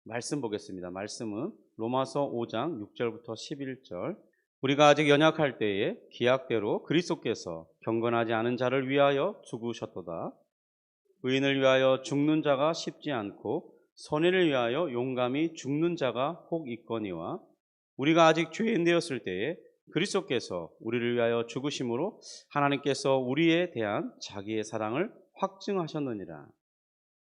말씀 보겠습니다. 말씀은 로마서 5장 6절부터 11절. 우리가 아직 연약할 때에 기약대로 그리스도께서 경건하지 않은 자를 위하여 죽으셨도다. 의인을 위하여 죽는 자가 쉽지 않고 선인을 위하여 용감히 죽는 자가 혹 있거니와 우리가 아직 죄인 되었을 때에 그리스도께서 우리를 위하여 죽으심으로 하나님께서 우리에 대한 자기의 사랑을 확증하셨느니라.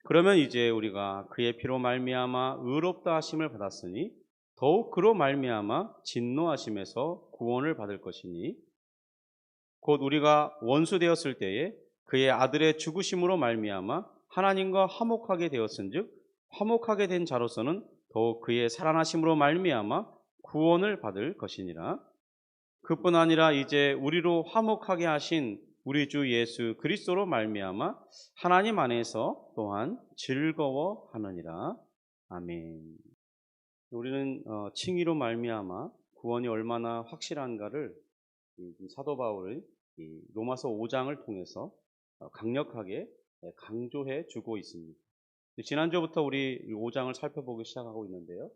그러면 이제 우리가 그의 피로 말미암아 의롭다 하심을 받았으니 더욱 그로 말미암아 진노하심에서 구원을 받을 것이니 곧 우리가 원수 되었을 때에 그의 아들의 죽으심으로 말미암아 하나님과 화목하게 되었은즉 화목하게 된 자로서는 더욱 그의 살아나심으로 말미암아 구원을 받을 것이니라. 그뿐 아니라 이제 우리로 화목하게 하신 우리 주 예수 그리스도로 말미암아 하나님 안에서 또한 즐거워하느니라. 아멘. 우리는 칭의로 말미암아 구원이 얼마나 확실한가를 사도 바울의 로마서 5장을 통해서 강력하게 강조해 주고 있습니다. 지난주부터 우리 5장을 살펴보기 시작하고 있는데요.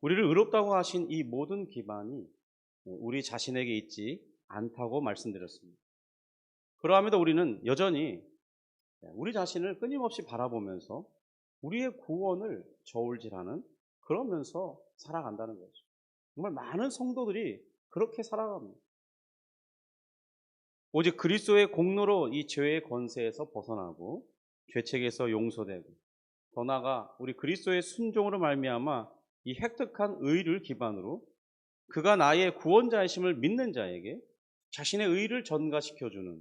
우리를 의롭다고 하신 이 모든 기반이 우리 자신에게 있지 않다고 말씀드렸습니다. 그러함에도 우리는 여전히 우리 자신을 끊임없이 바라보면서 우리의 구원을 저울질하는 그러면서 살아간다는 거죠. 정말 많은 성도들이 그렇게 살아갑니다. 오직 그리스도의 공로로 이 죄의 권세에서 벗어나고 죄책에서 용서되고 더 나아가 우리 그리스도의 순종으로 말미암아 이 획득한 의를 기반으로 그가 나의 구원자이심을 믿는 자에게 자신의 의를 전가시켜주는,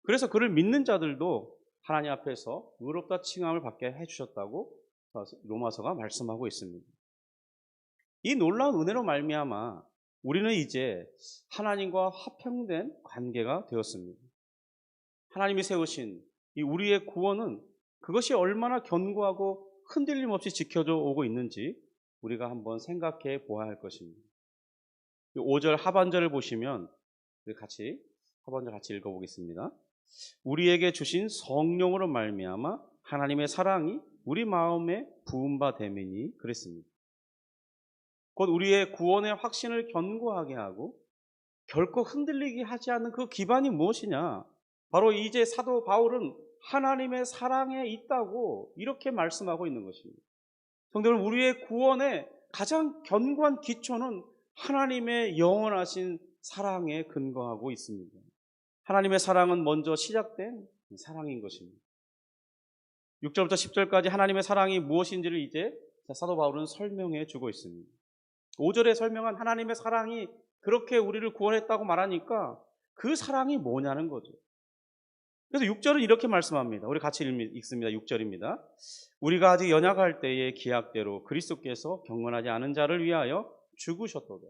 그래서 그를 믿는 자들도 하나님 앞에서 의롭다 칭함을 받게 해주셨다고 로마서가 말씀하고 있습니다. 이 놀라운 은혜로 말미암아 우리는 이제 하나님과 화평된 관계가 되었습니다. 하나님이 세우신 이 우리의 구원은 그것이 얼마나 견고하고 흔들림 없이 지켜져 오고 있는지 우리가 한번 생각해 보아야 할 것입니다. 5절 하반절을 보시면 하반절 같이 읽어보겠습니다. 우리에게 주신 성령으로 말미암아 하나님의 사랑이 우리 마음에 부은 바 됨이니 그랬습니다. 곧 우리의 구원의 확신을 견고하게 하고 결코 흔들리게 하지 않는 그 기반이 무엇이냐? 바로 이제 사도 바울은 하나님의 사랑에 있다고 이렇게 말씀하고 있는 것입니다. 성도 여러분, 우리의 구원의 가장 견고한 기초는 하나님의 영원하신 사랑에 근거하고 있습니다. 하나님의 사랑은 먼저 시작된 사랑인 것입니다. 6절부터 10절까지 하나님의 사랑이 무엇인지를 이제 사도 바울은 설명해 주고 있습니다. 5절에 설명한 하나님의 사랑이 그렇게 우리를 구원했다고 말하니까 그 사랑이 뭐냐는 거죠. 그래서 6절은 이렇게 말씀합니다. 우리 같이 읽습니다. 6절입니다. 우리가 아직 연약할 때의 기약대로 그리스도께서 경건하지 않은 자를 위하여 죽으셨도다.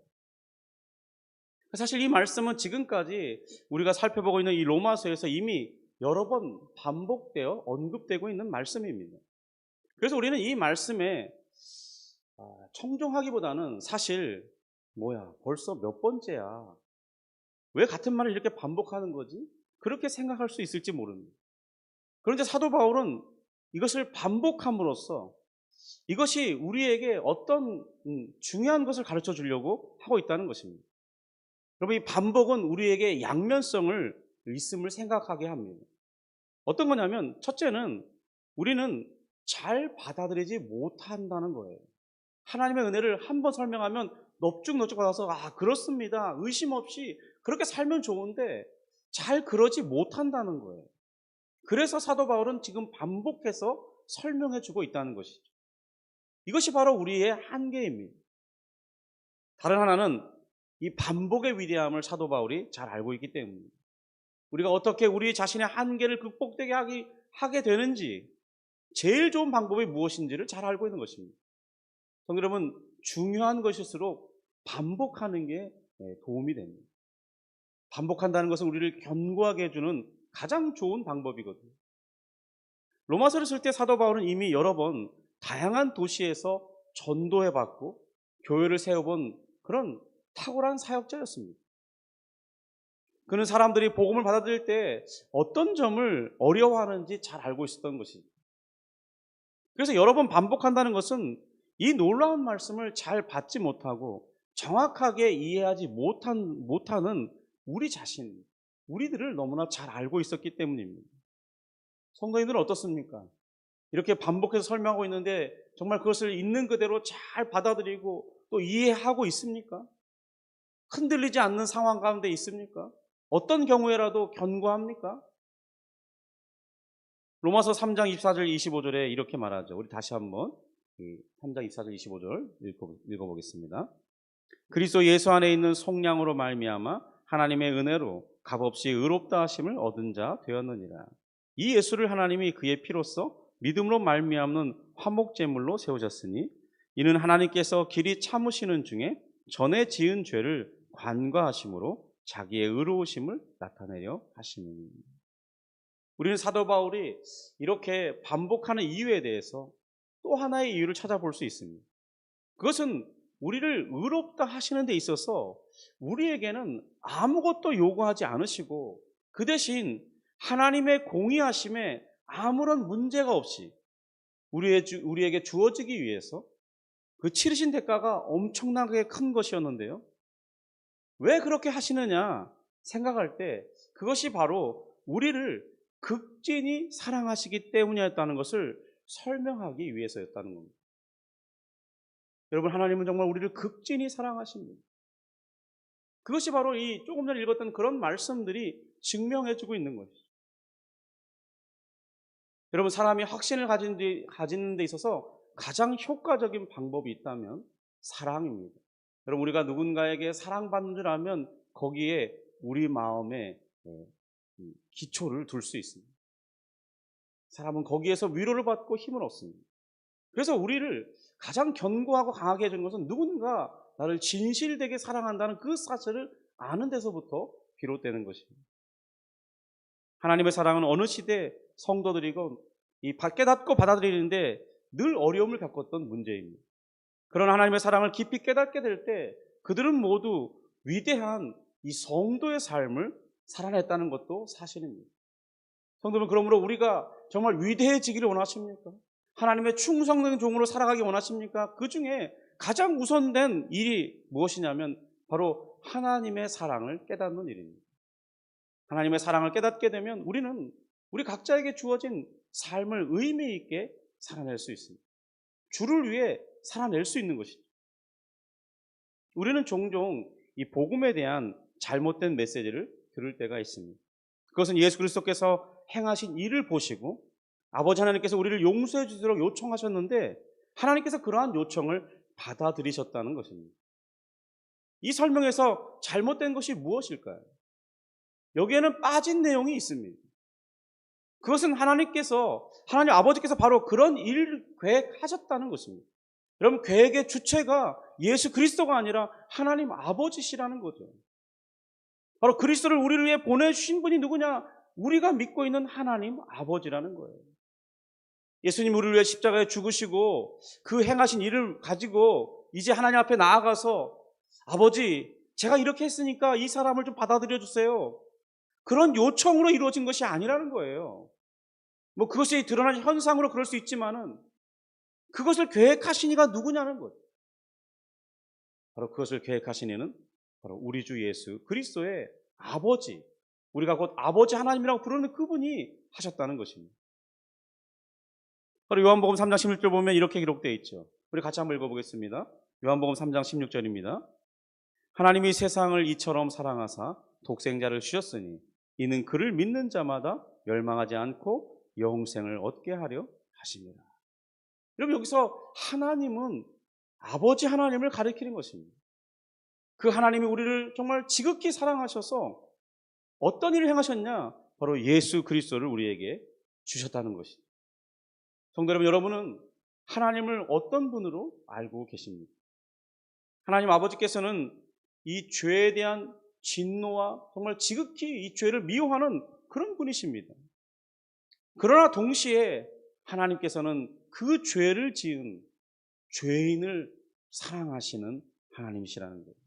사실 이 말씀은 지금까지 우리가 살펴보고 있는 이 로마서에서 이미 여러 번 반복되어 언급되고 있는 말씀입니다. 그래서 우리는 이 말씀에 청종하기보다는 사실 벌써 몇 번째야, 왜 같은 말을 이렇게 반복하는 거지? 그렇게 생각할 수 있을지 모릅니다. 그런데 사도 바울은 이것을 반복함으로써 이것이 우리에게 어떤 중요한 것을 가르쳐 주려고 하고 있다는 것입니다. 여러분, 이 반복은 우리에게 양면성을 있음을 생각하게 합니다. 어떤 거냐면, 첫째는 우리는 잘 받아들이지 못한다는 거예요. 하나님의 은혜를 한번 설명하면 넙죽넙죽 받아서 그렇습니다, 의심 없이 그렇게 살면 좋은데 잘 그러지 못한다는 거예요. 그래서 사도 바울은 지금 반복해서 설명해 주고 있다는 것이죠. 이것이 바로 우리의 한계입니다. 다른 하나는 이 반복의 위대함을 사도 바울이 잘 알고 있기 때문입니다. 우리가 어떻게 우리 자신의 한계를 극복되게 하게 되는지, 제일 좋은 방법이 무엇인지를 잘 알고 있는 것입니다. 성도 여러분, 중요한 것일수록 반복하는 게 도움이 됩니다. 반복한다는 것은 우리를 견고하게 해주는 가장 좋은 방법이거든요. 로마서를 쓸 때 사도 바울은 이미 여러 번 다양한 도시에서 전도해봤고 교회를 세워본 그런 탁월한 사역자였습니다. 그는 사람들이 복음을 받아들일 때 어떤 점을 어려워하는지 잘 알고 있었던 것입니다. 그래서 여러 번 반복한다는 것은 이 놀라운 말씀을 잘 받지 못하고 정확하게 이해하지 못하는 우리 자신, 우리들을 너무나 잘 알고 있었기 때문입니다. 성도님들은 어떻습니까? 이렇게 반복해서 설명하고 있는데 정말 그것을 있는 그대로 잘 받아들이고 또 이해하고 있습니까? 흔들리지 않는 상황 가운데 있습니까? 어떤 경우에라도 견고합니까? 로마서 3장 24절 25절에 이렇게 말하죠. 우리 다시 한번 3장 24절 25절 읽어보겠습니다. 그리스도 예수 안에 있는 속량으로 말미암아 하나님의 은혜로 값없이 의롭다 하심을 얻은 자 되었느니라. 이 예수를 하나님이 그의 피로써 믿음으로 말미암는 화목제물로 세우셨으니 이는 하나님께서 길이 참으시는 중에 전에 지은 죄를 관과하심으로 자기의 의로우심을 나타내려 하시느니. 우리는 사도 바울이 이렇게 반복하는 이유에 대해서 또 하나의 이유를 찾아볼 수 있습니다. 그것은 우리를 의롭다 하시는 데 있어서 우리에게는 아무것도 요구하지 않으시고 그 대신 하나님의 공의하심에 아무런 문제가 없이 우리에게 주어지기 위해서 그 치르신 대가가 엄청나게 큰 것이었는데요. 왜 그렇게 하시느냐 생각할 때 그것이 바로 우리를 극진히 사랑하시기 때문이었다는 것을 설명하기 위해서였다는 겁니다. 여러분, 하나님은 정말 우리를 극진히 사랑하십니다. 그것이 바로 이 조금 전에 읽었던 그런 말씀들이 증명해주고 있는 것이죠. 여러분, 사람이 확신을 가지는 데 있어서 가장 효과적인 방법이 있다면 사랑입니다. 여러분, 우리가 누군가에게 사랑받는 줄 알면 거기에 우리 마음에 기초를 둘 수 있습니다. 사람은 거기에서 위로를 받고 힘을 얻습니다. 그래서 우리를 가장 견고하고 강하게 해주는 것은 누군가 나를 진실되게 사랑한다는 그 사실을 아는 데서부터 비롯되는 것입니다. 하나님의 사랑은 어느 시대 성도들이건 깨닫고 받아들이는데 늘 어려움을 겪었던 문제입니다. 그런 하나님의 사랑을 깊이 깨닫게 될 때 그들은 모두 위대한 이 성도의 삶을 살아냈다는 것도 사실입니다. 성도는 그러므로 우리가 정말 위대해지기를 원하십니까? 하나님의 충성된 종으로 살아가기 원하십니까? 그 중에 가장 우선된 일이 무엇이냐면 바로 하나님의 사랑을 깨닫는 일입니다. 하나님의 사랑을 깨닫게 되면 우리는 우리 각자에게 주어진 삶을 의미 있게 살아낼 수 있습니다. 주를 위해 살아낼 수 있는 것이죠. 우리는 종종 이 복음에 대한 잘못된 메시지를 들을 때가 있습니다. 그것은 예수 그리스도께서 행하신 일을 보시고 아버지 하나님께서 우리를 용서해 주도록 요청하셨는데 하나님께서 그러한 요청을 받아들이셨다는 것입니다. 이 설명에서 잘못된 것이 무엇일까요? 여기에는 빠진 내용이 있습니다. 그것은 하나님 아버지께서 바로 그런 일을 계획하셨다는 것입니다. 여러분, 계획의 주체가 예수 그리스도가 아니라 하나님 아버지시라는 거죠. 바로 그리스도를 우리를 위해 보내주신 분이 누구냐? 우리가 믿고 있는 하나님 아버지라는 거예요. 예수님 우리를 위해 십자가에 죽으시고 그 행하신 일을 가지고 이제 하나님 앞에 나아가서 아버지, 제가 이렇게 했으니까 이 사람을 좀 받아들여 주세요. 그런 요청으로 이루어진 것이 아니라는 거예요. 그것이 드러난 현상으로 그럴 수 있지만은 그것을 계획하신 이가 누구냐는 거죠. 바로 그것을 계획하신 이는 바로 우리 주 예수 그리스도의 아버지, 우리가 곧 아버지 하나님이라고 부르는 그분이 하셨다는 것입니다. 바로 요한복음 3장 16절 보면 이렇게 기록되어 있죠. 우리 같이 한번 읽어보겠습니다. 요한복음 3장 16절입니다. 하나님이 세상을 이처럼 사랑하사 독생자를 주셨으니 이는 그를 믿는 자마다 멸망하지 않고 영생을 얻게 하려 하십니다. 여러분, 여기서 하나님은 아버지 하나님을 가리키는 것입니다. 그 하나님이 우리를 정말 지극히 사랑하셔서 어떤 일을 행하셨냐? 바로 예수 그리스도를 우리에게 주셨다는 것이죠. 성도 여러분, 여러분은 하나님을 어떤 분으로 알고 계십니까? 하나님 아버지께서는 이 죄에 대한 진노와 정말 지극히 이 죄를 미워하는 그런 분이십니다. 그러나 동시에 하나님께서는 그 죄를 지은 죄인을 사랑하시는 하나님이시라는 거예요.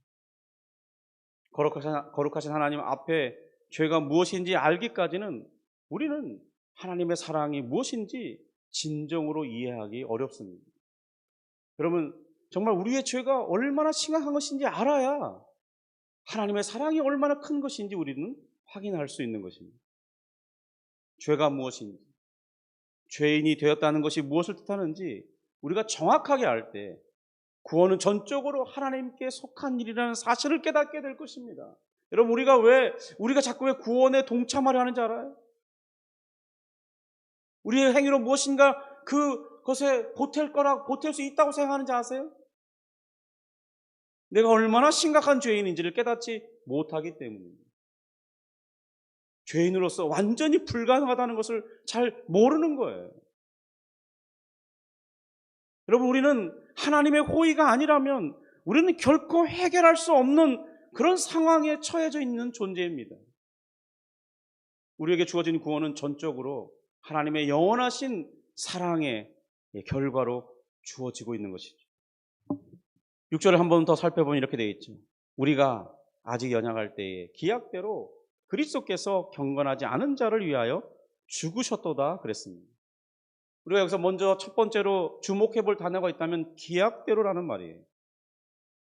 거룩하신 하나님 앞에 죄가 무엇인지 알기까지는 우리는 하나님의 사랑이 무엇인지 진정으로 이해하기 어렵습니다. 여러분, 정말 우리의 죄가 얼마나 심각한 것인지 알아야 하나님의 사랑이 얼마나 큰 것인지 우리는 확인할 수 있는 것입니다. 죄가 무엇인지, 죄인이 되었다는 것이 무엇을 뜻하는지 우리가 정확하게 알 때 구원은 전적으로 하나님께 속한 일이라는 사실을 깨닫게 될 것입니다. 여러분, 우리가 자꾸 왜 구원에 동참하려 하는지 알아요? 우리의 행위로 무엇인가 그것에 보탤 수 있다고 생각하는지 아세요? 내가 얼마나 심각한 죄인인지를 깨닫지 못하기 때문입니다. 죄인으로서 완전히 불가능하다는 것을 잘 모르는 거예요. 여러분, 우리는 하나님의 호의가 아니라면 우리는 결코 해결할 수 없는 그런 상황에 처해져 있는 존재입니다. 우리에게 주어진 구원은 전적으로 하나님의 영원하신 사랑의 결과로 주어지고 있는 것이죠. 6절을 한 번 더 살펴보면 이렇게 되어 있죠. 우리가 아직 연약할 때에 기약대로 그리스도께서 경건하지 않은 자를 위하여 죽으셨도다 그랬습니다. 우리가 여기서 먼저 첫 번째로 주목해 볼 단어가 있다면 기약대로라는 말이에요.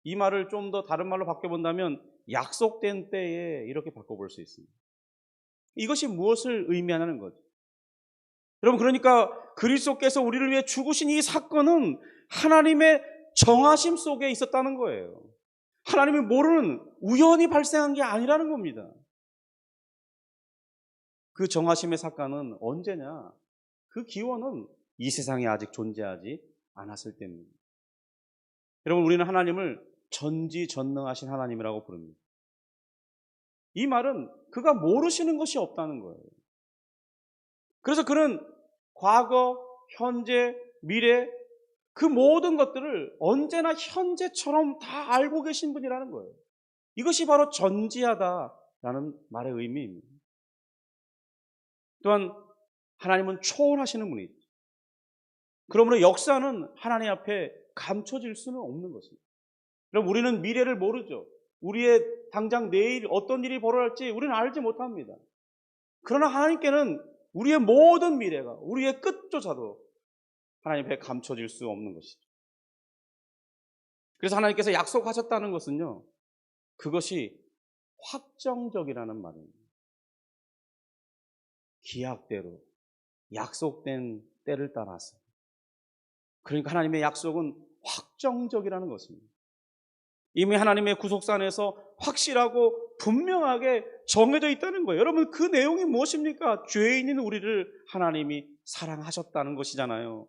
이 말을 좀 더 다른 말로 바꿔본다면 약속된 때에 이렇게 바꿔볼 수 있습니다. 이것이 무엇을 의미하는 거죠? 여러분, 그러니까 그리스도께서 우리를 위해 죽으신 이 사건은 하나님의 정하심 속에 있었다는 거예요. 하나님이 모르는 우연히 발생한 게 아니라는 겁니다. 그 정하심의 사건은 언제냐? 그 기원은 이 세상에 아직 존재하지 않았을 때입니다. 여러분, 우리는 하나님을 전지전능하신 하나님이라고 부릅니다. 이 말은 그가 모르시는 것이 없다는 거예요. 그래서 그는 과거, 현재, 미래 그 모든 것들을 언제나 현재처럼 다 알고 계신 분이라는 거예요. 이것이 바로 전지하다라는 말의 의미입니다. 또한 하나님은 초월하시는 분이죠. 그러므로 역사는 하나님 앞에 감춰질 수는 없는 것입니다. 그럼 우리는 미래를 모르죠. 우리의 당장 내일 어떤 일이 벌어질지 우리는 알지 못합니다. 그러나 하나님께는 우리의 모든 미래가, 우리의 끝조차도 하나님 앞에 감춰질 수 없는 것이죠. 그래서 하나님께서 약속하셨다는 것은요, 그것이 확정적이라는 말입니다. 기약대로 약속된 때를 따라서. 그러니까 하나님의 약속은 확정적이라는 것입니다. 이미 하나님의 구속산에서 확실하고 분명하게 정해져 있다는 거예요. 여러분, 그 내용이 무엇입니까? 죄인인 우리를 하나님이 사랑하셨다는 것이잖아요.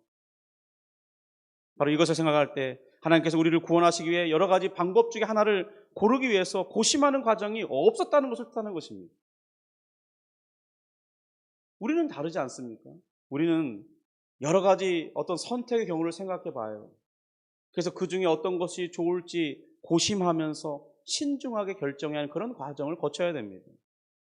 바로 이것을 생각할 때 하나님께서 우리를 구원하시기 위해 여러 가지 방법 중에 하나를 고르기 위해서 고심하는 과정이 없었다는 것을 뜻하는 것입니다. 우리는 다르지 않습니까? 우리는 여러 가지 어떤 선택의 경우를 생각해 봐요. 그래서 그 중에 어떤 것이 좋을지 고심하면서 신중하게 결정해야 하는 그런 과정을 거쳐야 됩니다.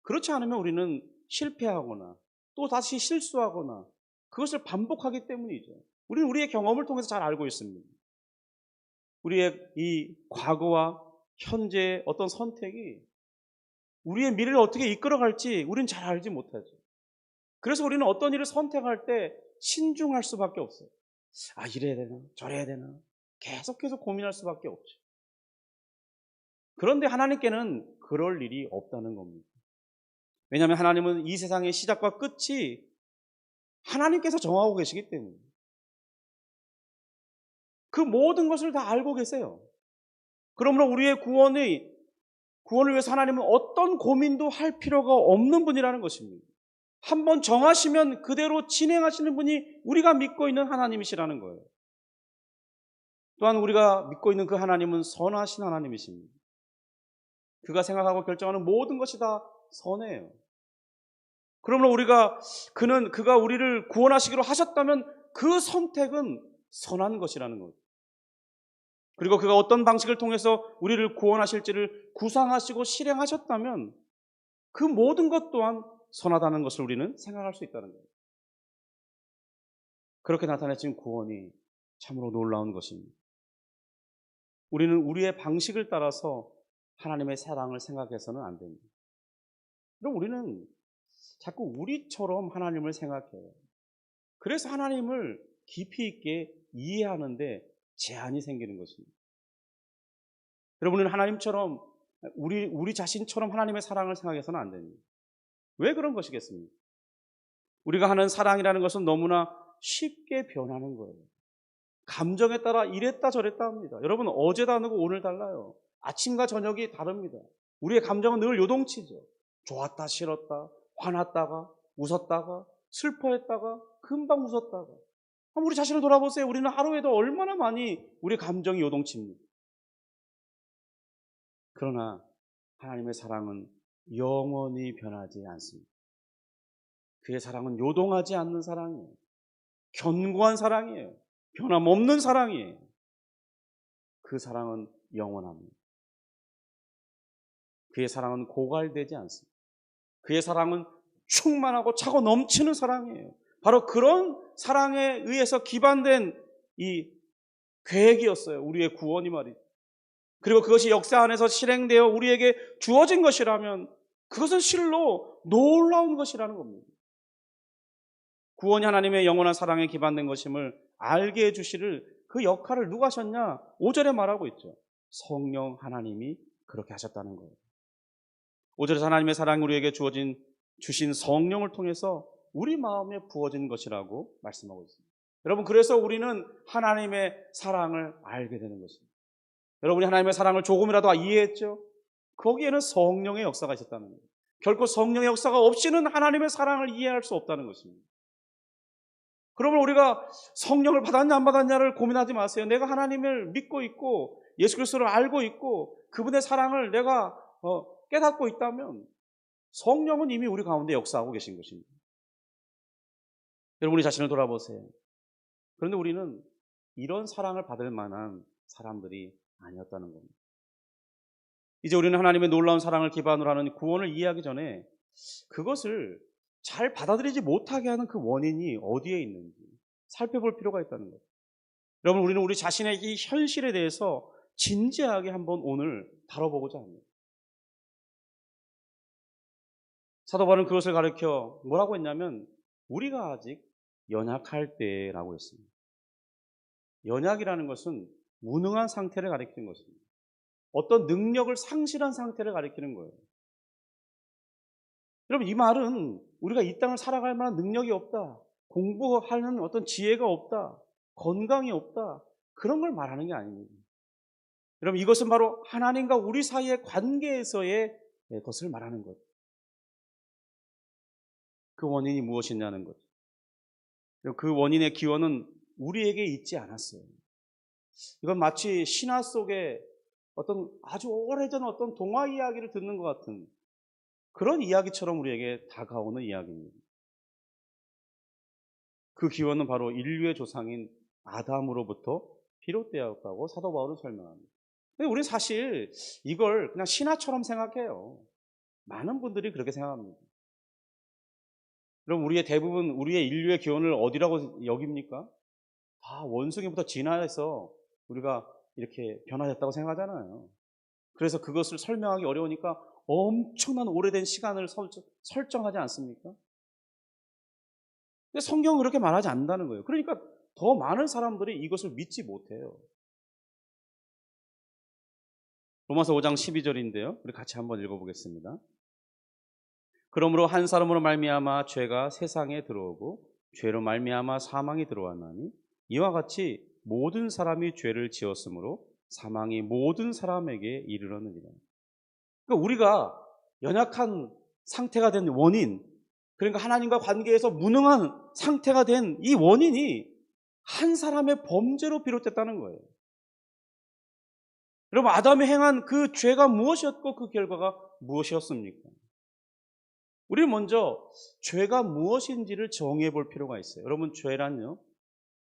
그렇지 않으면 우리는 실패하거나 또 다시 실수하거나 그것을 반복하기 때문이죠. 우리는 우리의 경험을 통해서 잘 알고 있습니다. 우리의 이 과거와 현재의 어떤 선택이 우리의 미래를 어떻게 이끌어갈지 우리는 잘 알지 못하죠. 그래서 우리는 어떤 일을 선택할 때 신중할 수밖에 없어요. 아, 이래야 되나? 저래야 되나? 계속해서 고민할 수밖에 없죠. 그런데 하나님께는 그럴 일이 없다는 겁니다. 왜냐하면 하나님은 이 세상의 시작과 끝이 하나님께서 정하고 계시기 때문에 그 모든 것을 다 알고 계세요. 그러므로 우리의 구원을 위해서 하나님은 어떤 고민도 할 필요가 없는 분이라는 것입니다. 한번 정하시면 그대로 진행하시는 분이 우리가 믿고 있는 하나님이시라는 거예요. 또한 우리가 믿고 있는 그 하나님은 선하신 하나님이십니다. 그가 생각하고 결정하는 모든 것이 다 선해요. 그러므로 그가 우리를 구원하시기로 하셨다면 그 선택은 선한 것이라는 거죠. 그리고 그가 어떤 방식을 통해서 우리를 구원하실지를 구상하시고 실행하셨다면 그 모든 것 또한 선하다는 것을 우리는 생각할 수 있다는 거예요. 그렇게 나타내진 구원이 참으로 놀라운 것입니다. 우리는 우리의 방식을 따라서 하나님의 사랑을 생각해서는 안 됩니다. 그럼 우리는 자꾸 우리처럼 하나님을 생각해요. 그래서 하나님을 깊이 있게 이해하는데 제한이 생기는 것입니다. 여러분은 하나님처럼 우리 자신처럼 하나님의 사랑을 생각해서는 안 됩니다. 왜 그런 것이겠습니까? 우리가 하는 사랑이라는 것은 너무나 쉽게 변하는 거예요. 감정에 따라 이랬다 저랬다 합니다. 여러분, 어제 다르고 오늘 달라요. 아침과 저녁이 다릅니다. 우리의 감정은 늘 요동치죠. 좋았다 싫었다, 화났다가 웃었다가 슬퍼했다가 금방 웃었다가. 한번 우리 자신을 돌아보세요. 우리는 하루에도 얼마나 많이 우리 감정이 요동칩니까? 그러나 하나님의 사랑은 영원히 변하지 않습니다. 그의 사랑은 요동하지 않는 사랑이에요. 견고한 사랑이에요. 변함없는 사랑이에요. 그 사랑은 영원합니다. 그의 사랑은 고갈되지 않습니다. 그의 사랑은 충만하고 차고 넘치는 사랑이에요. 바로 그런 사랑에 의해서 기반된 이 계획이었어요. 우리의 구원이 말이죠. 그리고 그것이 역사 안에서 실행되어 우리에게 주어진 것이라면 그것은 실로 놀라운 것이라는 겁니다. 구원이 하나님의 영원한 사랑에 기반된 것임을 알게 해주시를 그 역할을 누가 하셨냐? 5절에 말하고 있죠. 성령 하나님이 그렇게 하셨다는 거예요. 5절에서 하나님의 사랑이 우리에게 주신 성령을 통해서 우리 마음에 부어진 것이라고 말씀하고 있습니다. 여러분, 그래서 우리는 하나님의 사랑을 알게 되는 것입니다. 여러분이 하나님의 사랑을 조금이라도 이해했죠? 거기에는 성령의 역사가 있었다는 거예요. 결코 성령의 역사가 없이는 하나님의 사랑을 이해할 수 없다는 것입니다. 그러면 우리가 성령을 받았냐 안 받았냐를 고민하지 마세요. 내가 하나님을 믿고 있고 예수 그리스도를 알고 있고 그분의 사랑을 내가 깨닫고 있다면 성령은 이미 우리 가운데 역사하고 계신 것입니다. 여러분이 자신을 돌아보세요. 그런데 우리는 이런 사랑을 받을 만한 사람들이 아니었다는 겁니다. 이제 우리는 하나님의 놀라운 사랑을 기반으로 하는 구원을 이해하기 전에 그것을 잘 받아들이지 못하게 하는 그 원인이 어디에 있는지 살펴볼 필요가 있다는 거예요. 여러분, 우리는 우리 자신의 이 현실에 대해서 진지하게 한번 오늘 다뤄보고자 합니다. 사도 바울은 그것을 가르쳐 뭐라고 했냐면 우리가 아직 연약할 때라고 했습니다. 연약이라는 것은 무능한 상태를 가리키는 것입니다. 어떤 능력을 상실한 상태를 가리키는 거예요. 여러분, 이 말은 우리가 이 땅을 살아갈 만한 능력이 없다, 공부하는 어떤 지혜가 없다, 건강이 없다, 그런 걸 말하는 게 아닙니다. 여러분, 이것은 바로 하나님과 우리 사이의 관계에서의 것을 말하는 거죠. 그 원인이 무엇이냐는 거죠. 그 원인의 기원은 우리에게 있지 않았어요. 이건 마치 신화 속에 어떤 아주 오래전 어떤 동화 이야기를 듣는 것 같은 그런 이야기처럼 우리에게 다가오는 이야기입니다. 그 기원은 바로 인류의 조상인 아담으로부터 비롯되었다고 사도 바울은 설명합니다. 근데 우리는 사실 이걸 그냥 신화처럼 생각해요. 많은 분들이 그렇게 생각합니다. 그럼 우리의 인류의 기원을 어디라고 여깁니까? 다 원숭이부터 진화해서 우리가 이렇게 변화됐다고 생각하잖아요. 그래서 그것을 설명하기 어려우니까 엄청난 오래된 시간을 설정하지 않습니까? 근데 성경은 그렇게 말하지 않는다는 거예요. 그러니까 더 많은 사람들이 이것을 믿지 못해요. 로마서 5장 12절인데요. 우리 같이 한번 읽어보겠습니다. 그러므로 한 사람으로 말미암아 죄가 세상에 들어오고 죄로 말미암아 사망이 들어왔나니 이와 같이 모든 사람이 죄를 지었으므로 사망이 모든 사람에게 이르렀느니라. 그러니까 우리가 연약한 상태가 된 원인, 그러니까 하나님과 관계에서 무능한 상태가 된 이 원인이 한 사람의 범죄로 비롯됐다는 거예요. 여러분, 아담이 행한 그 죄가 무엇이었고 그 결과가 무엇이었습니까? 우리 먼저 죄가 무엇인지를 정의해 볼 필요가 있어요. 여러분, 죄란요,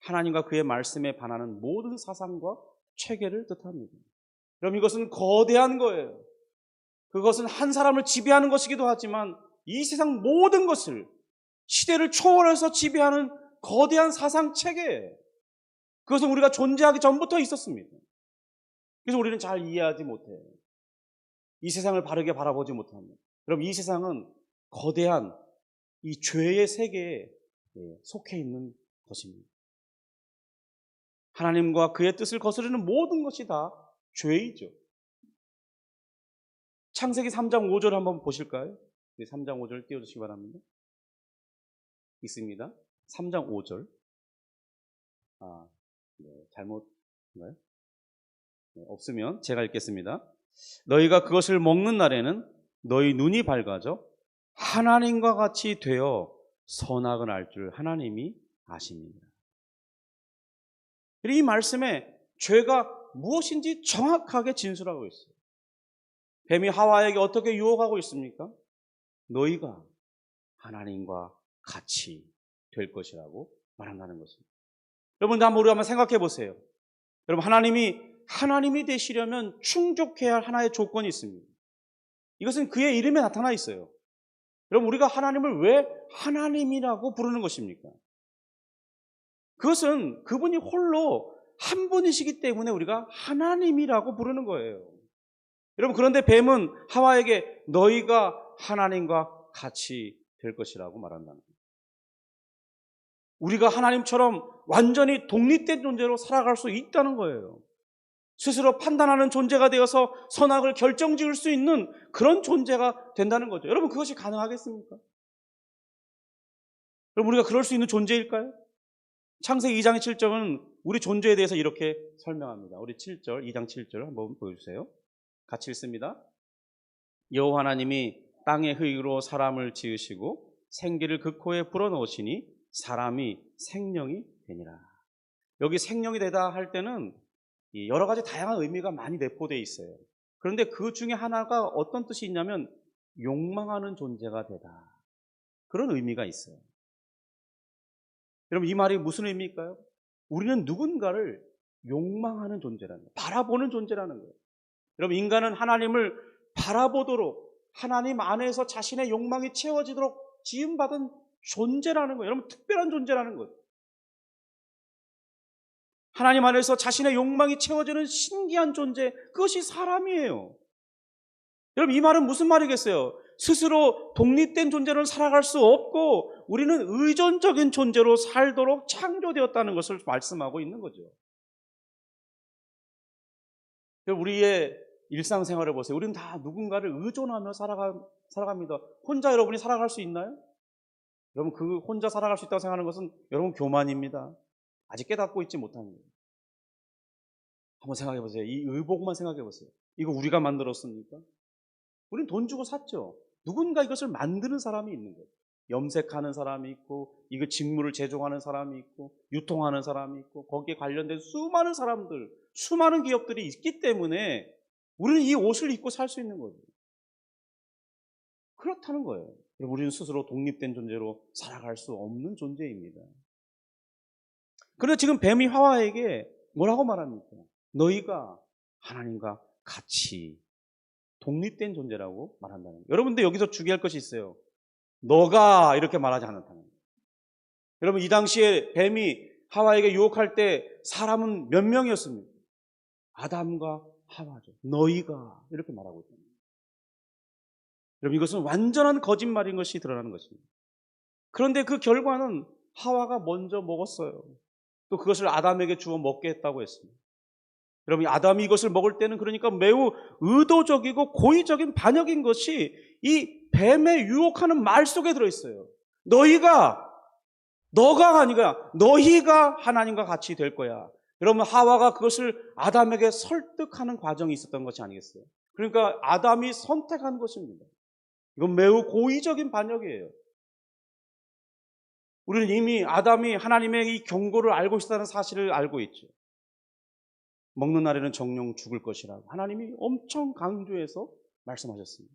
하나님과 그의 말씀에 반하는 모든 사상과 체계를 뜻합니다. 여러분, 이것은 거대한 거예요. 그것은 한 사람을 지배하는 것이기도 하지만 이 세상 모든 것을 시대를 초월해서 지배하는 거대한 사상 체계예요. 그것은 우리가 존재하기 전부터 있었습니다. 그래서 우리는 잘 이해하지 못해요. 이 세상을 바르게 바라보지 못합니다. 여러분, 이 세상은 거대한 이 죄의 세계에 속해 있는 것입니다. 하나님과 그의 뜻을 거스르는 모든 것이 다 죄이죠. 창세기 3장 5절 한번 보실까요? 3장 5절 띄워주시기 바랍니다. 있습니다. 3장 5절. 잘못인가요? 없으면 제가 읽겠습니다. 너희가 그것을 먹는 날에는 너희 눈이 밝아져 하나님과 같이 되어 선악을 알 줄 하나님이 아십니다. 이 말씀에 죄가 무엇인지 정확하게 진술하고 있어요. 뱀이 하와에게 어떻게 유혹하고 있습니까? 너희가 하나님과 같이 될 것이라고 말한다는 것입니다. 여러분, 우리 한번 생각해 보세요. 여러분, 하나님이 되시려면 충족해야 할 하나의 조건이 있습니다. 이것은 그의 이름에 나타나 있어요. 여러분, 우리가 하나님을 왜 하나님이라고 부르는 것입니까? 그것은 그분이 홀로 한 분이시기 때문에 우리가 하나님이라고 부르는 거예요. 여러분, 그런데 뱀은 하와에게 너희가 하나님과 같이 될 것이라고 말한다는 거예요. 우리가 하나님처럼 완전히 독립된 존재로 살아갈 수 있다는 거예요. 스스로 판단하는 존재가 되어서 선악을 결정지을 수 있는 그런 존재가 된다는 거죠. 여러분, 그것이 가능하겠습니까? 여러분, 우리가 그럴 수 있는 존재일까요? 창세기 2장 7절은 우리 존재에 대해서 이렇게 설명합니다. 우리 7절, 2장 7절 한번 보여주세요. 같이 읽습니다. 여호와 하나님이 땅의 흙으로 사람을 지으시고 생기를 그 코에 불어넣으시니 사람이 생명이 되니라. 여기 생명이 되다 할 때는 여러 가지 다양한 의미가 많이 내포되어 있어요. 그런데 그 중에 하나가 어떤 뜻이 있냐면 욕망하는 존재가 되다. 그런 의미가 있어요. 여러분, 이 말이 무슨 의미일까요? 우리는 누군가를 욕망하는 존재라는 거예요. 바라보는 존재라는 거예요. 여러분, 인간은 하나님을 바라보도록 하나님 안에서 자신의 욕망이 채워지도록 지음받은 존재라는 거예요. 여러분, 특별한 존재라는 거예요. 하나님 안에서 자신의 욕망이 채워지는 신기한 존재, 그것이 사람이에요. 여러분, 이 말은 무슨 말이겠어요? 스스로 독립된 존재로 살아갈 수 없고 우리는 의존적인 존재로 살도록 창조되었다는 것을 말씀하고 있는 거죠. 우리의 일상생활을 보세요. 우리는 다 누군가를 의존하며 살아갑니다. 혼자 여러분이 살아갈 수 있나요? 여러분, 그 혼자 살아갈 수 있다고 생각하는 것은 여러분 교만입니다. 아직 깨닫고 있지 못하는 거예요. 한번 생각해 보세요. 이 의복만 생각해 보세요. 이거 우리가 만들었습니까? 우리는 돈 주고 샀죠. 누군가 이것을 만드는 사람이 있는 거예요. 염색하는 사람이 있고, 이거 직물을 제조하는 사람이 있고, 유통하는 사람이 있고, 거기에 관련된 수많은 사람들, 수많은 기업들이 있기 때문에 우리는 이 옷을 입고 살 수 있는 거죠. 그렇다는 거예요. 우리는 스스로 독립된 존재로 살아갈 수 없는 존재입니다. 그런데 지금 뱀이 하와에게 뭐라고 말합니까? 너희가 하나님과 같이 독립된 존재라고 말한다는 거예요. 여러분들 여기서 주의할 것이 있어요. 너가 이렇게 말하지 않았다는 거예요. 여러분, 이 당시에 뱀이 하와에게 유혹할 때 사람은 몇 명이었습니까? 아담과 하와죠. 너희가 이렇게 말하고 있다는 거예요. 여러분, 이것은 완전한 거짓말인 것이 드러나는 것입니다. 그런데 그 결과는 하와가 먼저 먹었어요. 또 그것을 아담에게 주어 먹게 했다고 했습니다. 여러분, 아담이 이것을 먹을 때는 그러니까 매우 의도적이고 고의적인 반역인 것이 이 뱀의 유혹하는 말 속에 들어있어요. 너가 아니라 너희가 하나님과 같이 될 거야. 여러분, 하와가 그것을 아담에게 설득하는 과정이 있었던 것이 아니겠어요? 그러니까 아담이 선택한 것입니다. 이건 매우 고의적인 반역이에요. 우리는 이미 아담이 하나님의 이 경고를 알고 있다는 사실을 알고 있죠. 먹는 날에는 정령 죽을 것이라고 하나님이 엄청 강조해서 말씀하셨습니다.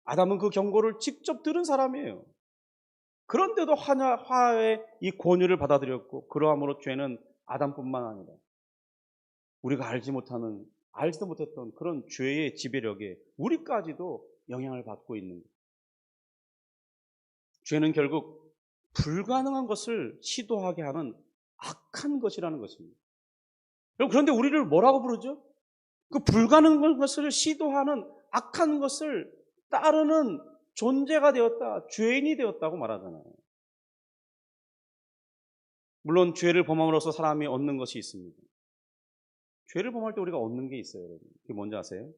아담은 그 경고를 직접 들은 사람이에요. 그런데도 하와의 이 권유를 받아들였고, 그러함으로 죄는 아담뿐만 아니라 우리가 알지도 못했던 그런 죄의 지배력에 우리까지도 영향을 받고 있는 거예요. 죄는 결국 불가능한 것을 시도하게 하는 악한 것이라는 것입니다. 그런데 우리를 뭐라고 부르죠? 그 불가능한 것을 시도하는 악한 것을 따르는 존재가 되었다, 죄인이 되었다고 말하잖아요. 물론 죄를 범함으로써 사람이 얻는 것이 있습니다. 죄를 범할 때 우리가 얻는 게 있어요, 여러분. 그게 뭔지 아세요?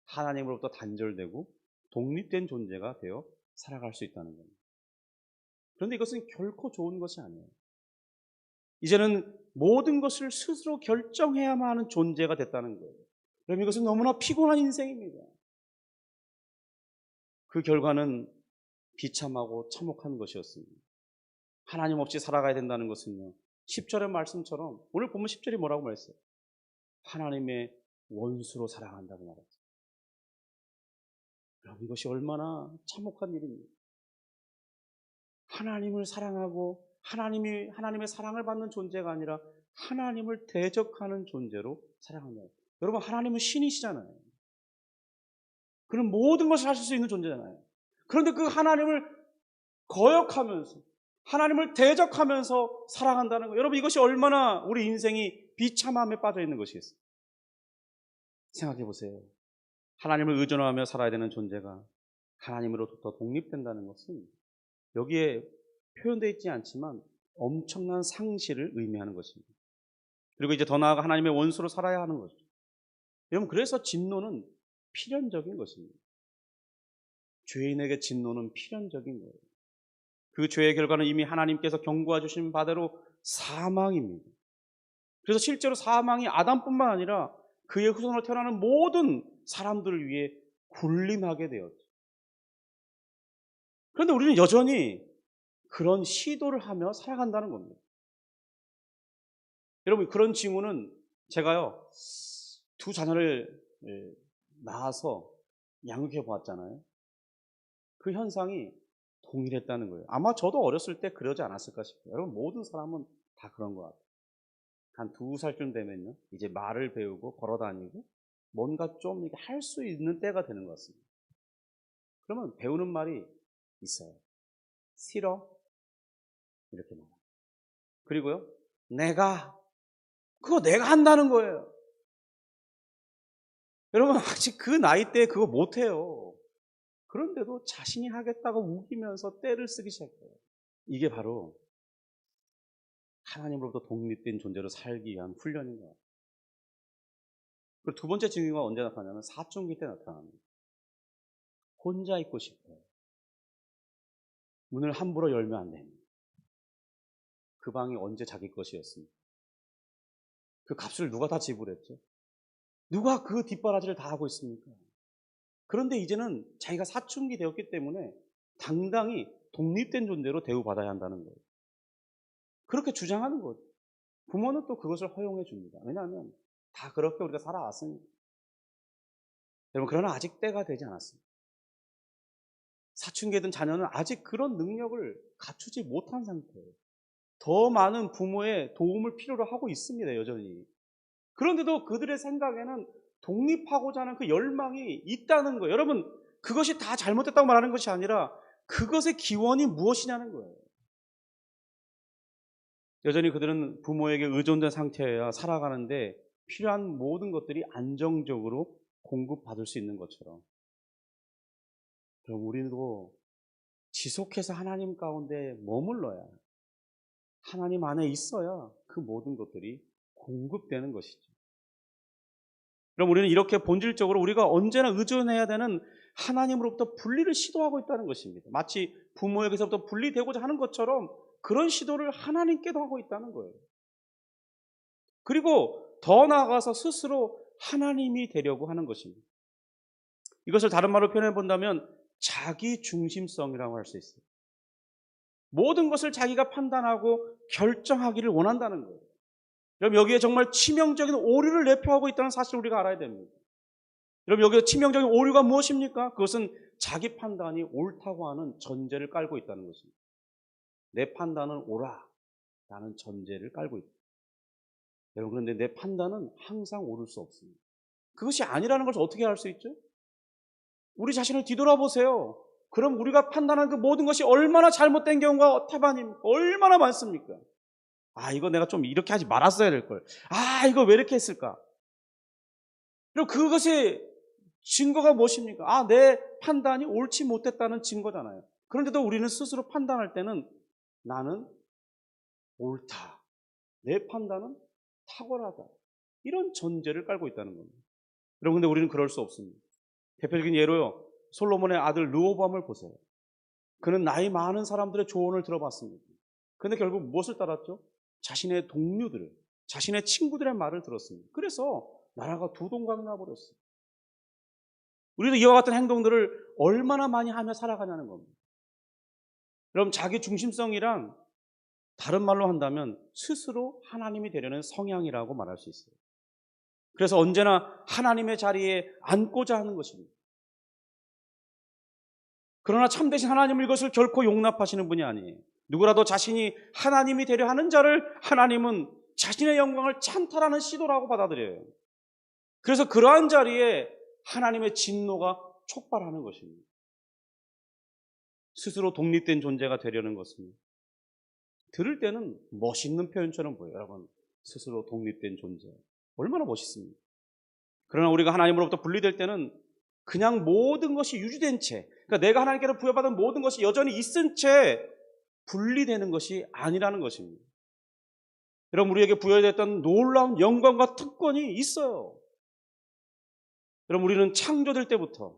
하나님으로부터 단절되고 독립된 존재가 되어 살아갈 수 있다는 겁니다. 그런데 이것은 결코 좋은 것이 아니에요. 이제는 모든 것을 스스로 결정해야만 하는 존재가 됐다는 거예요. 그럼 이것은 너무나 피곤한 인생입니다. 그 결과는 비참하고 참혹한 것이었습니다. 하나님 없이 살아가야 된다는 것은요, 10절의 말씀처럼 오늘 보면 10절이 뭐라고 말했어요? 하나님의 원수로 살아간다고 말했어요. 그럼 이것이 얼마나 참혹한 일입니까? 하나님을 사랑하고 하나님의 사랑을 받는 존재가 아니라 하나님을 대적하는 존재로 살아간다. 여러분, 하나님은 신이시잖아요. 그런 모든 것을 하실 수 있는 존재잖아요. 그런데 그 하나님을 거역하면서 하나님을 대적하면서 살아간다는 거, 여러분, 이것이 얼마나 우리 인생이 비참함에 빠져 있는 것이겠어요. 생각해 보세요. 하나님을 의존하며 살아야 되는 존재가 하나님으로부터 독립된다는 것은 여기에 표현되어 있지 않지만 엄청난 상실을 의미하는 것입니다. 그리고 이제 더 나아가 하나님의 원수로 살아야 하는 거죠. 여러분, 그래서 진노는 필연적인 것입니다. 죄인에게 진노는 필연적인 거예요. 그 죄의 결과는 이미 하나님께서 경고해 주신 바대로 사망입니다. 그래서 실제로 사망이 아담뿐만 아니라 그의 후손으로 태어나는 모든 사람들을 위해 군림하게 되었죠. 그런데 우리는 여전히 그런 시도를 하며 살아간다는 겁니다. 여러분, 그런 징후는 제가요, 두 자녀를 낳아서 양육해 보았잖아요. 그 현상이 동일했다는 거예요. 아마 저도 어렸을 때 그러지 않았을까 싶어요. 여러분, 모든 사람은 다 그런 것 같아요. 한 2살쯤 되면요, 이제 말을 배우고 걸어 다니고 뭔가 좀 이렇게 할 수 있는 때가 되는 것 같습니다. 그러면 배우는 말이 있어요. 싫어? 이렇게 말해요. 그리고요, 그거 내가 한다는 거예요. 여러분, 아직 그 나이 때에 그거 못해요. 그런데도 자신이 하겠다고 우기면서 떼를 쓰기 시작해요. 이게 바로 하나님으로부터 독립된 존재로 살기 위한 훈련인 거예요. 그리고 두 번째 징후가 언제 나타나냐면 사춘기 때 나타납니다. 혼자 있고 싶어요. 문을 함부로 열면 안 됩니다. 그 방이 언제 자기 것이었습니까? 그 값을 누가 다 지불했죠? 누가 그 뒷바라지를 다 하고 있습니까? 그런데 이제는 자기가 사춘기 되었기 때문에 당당히 독립된 존재로 대우받아야 한다는 거예요. 그렇게 주장하는 거죠. 부모는 또 그것을 허용해 줍니다. 왜냐하면 다 그렇게 우리가 살아왔으니까. 여러분, 그러나 아직 때가 되지 않았습니다. 사춘기에 든 자녀는 아직 그런 능력을 갖추지 못한 상태예요. 더 많은 부모의 도움을 필요로 하고 있습니다, 여전히. 그런데도 그들의 생각에는 독립하고자 하는 그 열망이 있다는 거예요. 여러분, 그것이 다 잘못됐다고 말하는 것이 아니라 그것의 기원이 무엇이냐는 거예요. 여전히 그들은 부모에게 의존된 상태여야 살아가는데 필요한 모든 것들이 안정적으로 공급받을 수 있는 것처럼, 그럼 우리도 지속해서 하나님 가운데 머물러야, 하나님 안에 있어야 그 모든 것들이 공급되는 것이죠. 그럼 우리는 이렇게 본질적으로 우리가 언제나 의존해야 되는 하나님으로부터 분리를 시도하고 있다는 것입니다. 마치 부모에게서부터 분리되고자 하는 것처럼 그런 시도를 하나님께도 하고 있다는 거예요. 그리고 더 나아가서 스스로 하나님이 되려고 하는 것입니다. 이것을 다른 말로 표현해 본다면 자기 중심성이라고 할 수 있어요. 모든 것을 자기가 판단하고 결정하기를 원한다는 거예요. 여러분, 여기에 정말 치명적인 오류를 내포하고 있다는 사실을 우리가 알아야 됩니다. 여러분, 여기에 치명적인 오류가 무엇입니까? 그것은 자기 판단이 옳다고 하는 전제를 깔고 있다는 것입니다. 내 판단은 옳아라는 전제를 깔고 있다. 여러분, 그런데 내 판단은 항상 옳을 수 없습니다. 그것이 아니라는 것을 어떻게 알 수 있죠? 우리 자신을 뒤돌아보세요. 그럼 우리가 판단한 그 모든 것이 얼마나 잘못된 경우가 태반입니까? 얼마나 많습니까? 이거 내가 좀 이렇게 하지 말았어야 될 걸. 이거 왜 이렇게 했을까? 그리고 그것의 증거가 무엇입니까? 내 판단이 옳지 못했다는 증거잖아요. 그런데도 우리는 스스로 판단할 때는 나는 옳다, 내 판단은 탁월하다. 이런 전제를 깔고 있다는 겁니다. 여러분, 근데 우리는 그럴 수 없습니다. 대표적인 예로요, 솔로몬의 아들 르호보암을 보세요. 그는 나이 많은 사람들의 조언을 들어봤습니다. 그런데 결국 무엇을 따랐죠? 자신의 동료들을, 자신의 친구들의 말을 들었습니다. 그래서 나라가 두 동강이 나버렸어요. 우리도 이와 같은 행동들을 얼마나 많이 하며 살아가냐는 겁니다. 여러분, 자기 중심성이란 다른 말로 한다면 스스로 하나님이 되려는 성향이라고 말할 수 있어요. 그래서 언제나 하나님의 자리에 앉고자 하는 것입니다. 그러나 참되신 하나님은 이것을 결코 용납하시는 분이 아니에요. 누구라도 자신이 하나님이 되려 하는 자를 하나님은 자신의 영광을 찬탈하는 시도라고 받아들여요. 그래서 그러한 자리에 하나님의 진노가 촉발하는 것입니다. 스스로 독립된 존재가 되려는 것은 들을 때는 멋있는 표현처럼 보여요. 여러분, 스스로 독립된 존재. 얼마나 멋있습니까? 그러나 우리가 하나님으로부터 분리될 때는 그냥 모든 것이 유지된 채, 그러니까 내가 하나님께로 부여받은 모든 것이 여전히 있은 채 분리되는 것이 아니라는 것입니다. 여러분, 우리에게 부여됐던 놀라운 영광과 특권이 있어요. 여러분, 우리는 창조될 때부터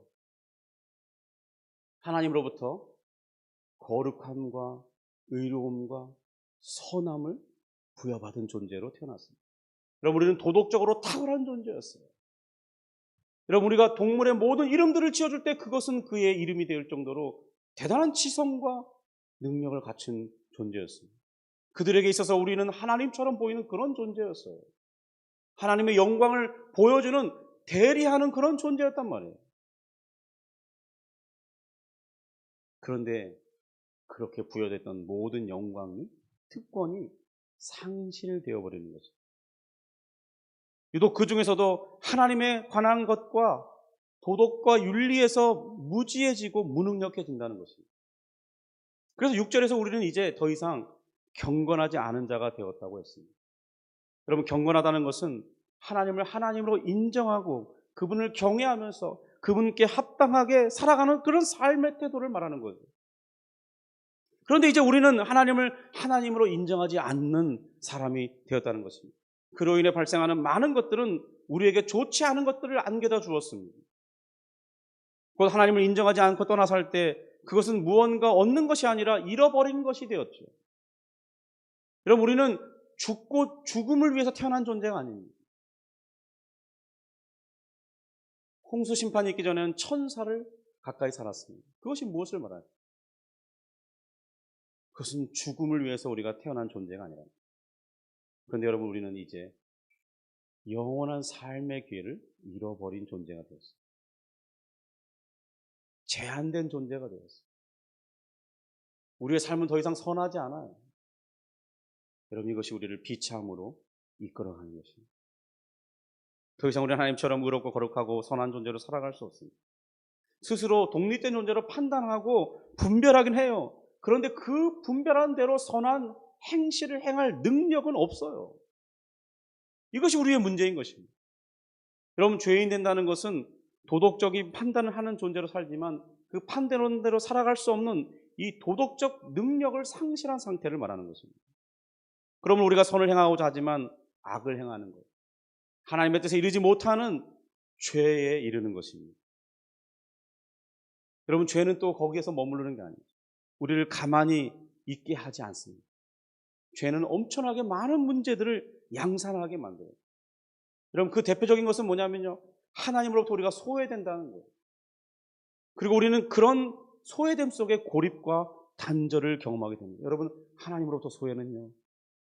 하나님으로부터 거룩함과 의로움과 선함을 부여받은 존재로 태어났습니다. 여러분, 우리는 도덕적으로 탁월한 존재였어요. 여러분, 우리가 동물의 모든 이름들을 지어줄 때 그것은 그의 이름이 될 정도로 대단한 지성과 능력을 갖춘 존재였습니다. 그들에게 있어서 우리는 하나님처럼 보이는 그런 존재였어요. 하나님의 영광을 보여주는, 대리하는 그런 존재였단 말이에요. 그런데 그렇게 부여됐던 모든 영광이, 특권이 상실되어 버리는 거죠. 유독 그 중에서도 하나님에 관한 것과 도덕과 윤리에서 무지해지고 무능력해진다는 것입니다. 그래서 6절에서 우리는 이제 더 이상 경건하지 않은 자가 되었다고 했습니다. 여러분, 경건하다는 것은 하나님을 하나님으로 인정하고 그분을 경외하면서 그분께 합당하게 살아가는 그런 삶의 태도를 말하는 거죠. 그런데 이제 우리는 하나님을 하나님으로 인정하지 않는 사람이 되었다는 것입니다. 그로 인해 발생하는 많은 것들은 우리에게 좋지 않은 것들을 안겨다 주었습니다. 곧 하나님을 인정하지 않고 떠나서 할 때 그것은 무언가 얻는 것이 아니라 잃어버린 것이 되었죠. 여러분, 우리는 죽고 죽음을 위해서 태어난 존재가 아닙니다. 홍수 심판이 있기 전에는 천사를 가까이 살았습니다. 그것이 무엇을 말하죠? 그것은 죽음을 위해서 우리가 태어난 존재가 아니라. 그런데 여러분, 우리는 이제 영원한 삶의 기회를 잃어버린 존재가 되었어요. 제한된 존재가 되었어요. 우리의 삶은 더 이상 선하지 않아요. 여러분, 이것이 우리를 비참으로 이끌어가는 것입니다. 더 이상 우리는 하나님처럼 의롭고 거룩하고 선한 존재로 살아갈 수 없습니다. 스스로 독립된 존재로 판단하고 분별하긴 해요. 그런데 그 분별한 대로 선한 행실을 행할 능력은 없어요. 이것이 우리의 문제인 것입니다. 여러분, 죄인 된다는 것은 도덕적인 판단을 하는 존재로 살지만 그 판단대로 살아갈 수 없는 이 도덕적 능력을 상실한 상태를 말하는 것입니다. 그러면 우리가 선을 행하고자 하지만 악을 행하는 것, 하나님의 뜻에 이르지 못하는 죄에 이르는 것입니다. 여러분, 죄는 또 거기에서 머무르는 게 아니죠. 우리를 가만히 있게 하지 않습니다. 죄는 엄청나게 많은 문제들을 양산하게 만들어요. 여러분, 그 대표적인 것은 뭐냐면요, 하나님으로부터 우리가 소외된다는 거예요. 그리고 우리는 그런 소외됨 속에 고립과 단절을 경험하게 됩니다. 여러분, 하나님으로부터 소외는요,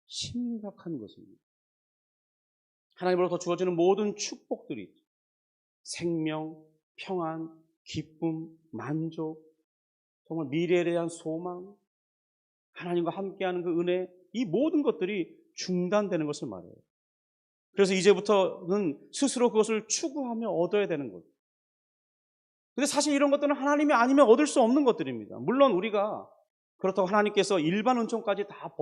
심각한 것입니다. 하나님으로부터 주어지는 모든 축복들이 생명, 평안, 기쁨, 만족, 정말 미래에 대한 소망, 하나님과 함께하는 그 은혜, 이 모든 것들이 중단되는 것을 말해요. 그래서 이제부터는 스스로 그것을 추구하며 얻어야 되는 거죠. 근데 사실 이런 것들은 하나님이 아니면 얻을 수 없는 것들입니다. 물론 우리가 그렇다고 하나님께서 일반 은총까지 다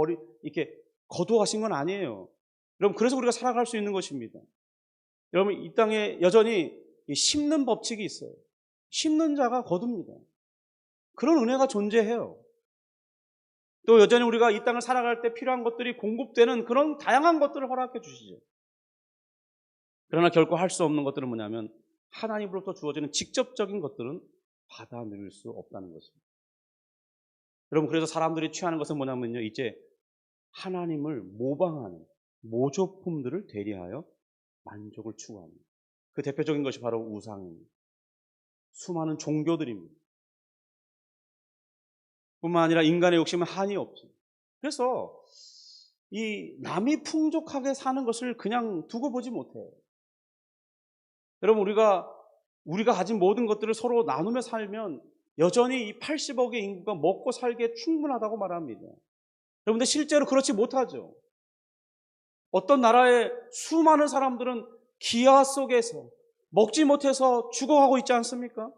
이렇게 거두하신 건 아니에요. 여러분, 그래서 우리가 살아갈 수 있는 것입니다. 여러분, 이 땅에 여전히 심는 법칙이 있어요. 심는 자가 거둡니다. 그런 은혜가 존재해요. 또 여전히 우리가 이 땅을 살아갈 때 필요한 것들이 공급되는 그런 다양한 것들을 허락해 주시죠. 그러나 결코 할 수 없는 것들은 뭐냐면 하나님으로부터 주어지는 직접적인 것들은 받아 누릴 수 없다는 것입니다. 여러분, 그래서 사람들이 취하는 것은 뭐냐면요, 이제 하나님을 모방하는 모조품들을 대리하여 만족을 추구합니다. 그 대표적인 것이 바로 우상입니다. 수많은 종교들입니다. 뿐만 아니라 인간의 욕심은 한이 없죠. 그래서 이 남이 풍족하게 사는 것을 그냥 두고 보지 못해요. 여러분, 우리가 가진 모든 것들을 서로 나누며 살면 여전히 이 80억의 인구가 먹고 살기에 충분하다고 말합니다. 여러분들 실제로 그렇지 못하죠. 어떤 나라의 수많은 사람들은 기아 속에서 먹지 못해서 죽어가고 있지 않습니까?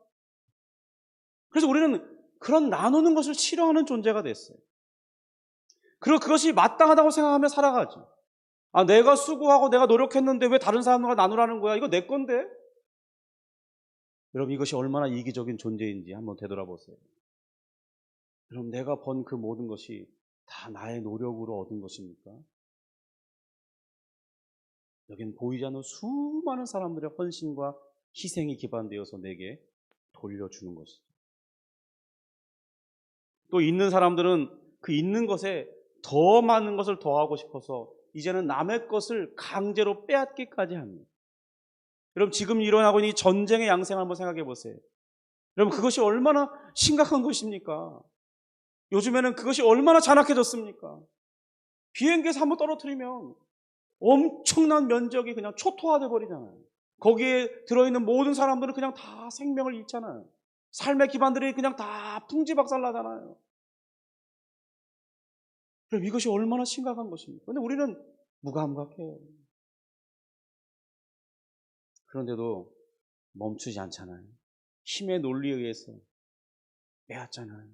그래서 우리는 그런 나누는 것을 싫어하는 존재가 됐어요. 그리고 그것이 마땅하다고 생각하며 살아가죠. 아, 내가 수고하고 내가 노력했는데 왜 다른 사람과 나누라는 거야? 이거 내 건데? 여러분, 이것이 얼마나 이기적인 존재인지 한번 되돌아보세요. 여러분, 내가 번 그 모든 것이 다 나의 노력으로 얻은 것입니까? 여긴 보이지 않는 수많은 사람들의 헌신과 희생이 기반되어서 내게 돌려주는 것이죠. 또 있는 사람들은 그 있는 것에 더 많은 것을 더하고 싶어서 이제는 남의 것을 강제로 빼앗기까지 합니다. 여러분, 지금 일어나고 있는 이 전쟁의 양상을 한번 생각해 보세요. 여러분, 그것이 얼마나 심각한 것입니까? 요즘에는 그것이 얼마나 잔악해졌습니까? 비행기에서 한번 떨어뜨리면 엄청난 면적이 그냥 초토화돼 버리잖아요. 거기에 들어있는 모든 사람들은 그냥 다 생명을 잃잖아요. 삶의 기반들이 그냥 다 풍지박살나잖아요. 그럼 이것이 얼마나 심각한 것입니까? 근데 우리는 무감각해요. 그런데도 멈추지 않잖아요. 힘의 논리에 의해서 빼앗잖아요.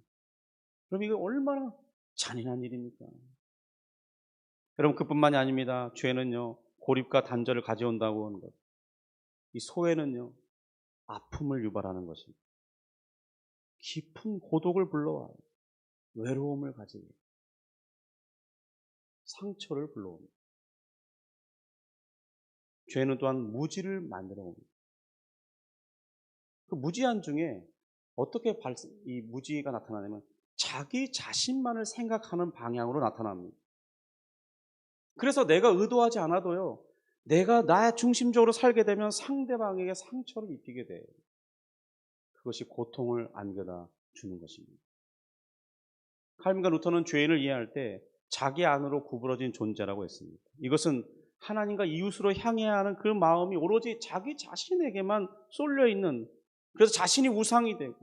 그럼 이게 얼마나 잔인한 일입니까? 여러분, 그뿐만이 아닙니다. 죄는요, 고립과 단절을 가져온다고 하는 것. 이 소외는요, 아픔을 유발하는 것입니다. 깊은 고독을 불러와요. 외로움을 가지고 상처를 불러옵니다. 죄는 또한 무지를 만들어 옵니다. 그 무지한 중에 어떻게 이 무지가 나타나냐면 자기 자신만을 생각하는 방향으로 나타납니다. 그래서 내가 의도하지 않아도요, 내가 나 중심적으로 살게 되면 상대방에게 상처를 입히게 돼요. 그것이 고통을 안겨다 주는 것입니다. 칼빈과 루터는 죄인을 이해할 때 자기 안으로 구부러진 존재라고 했습니다. 이것은 하나님과 이웃으로 향해야 하는 그 마음이 오로지 자기 자신에게만 쏠려 있는, 그래서 자신이 우상이 되고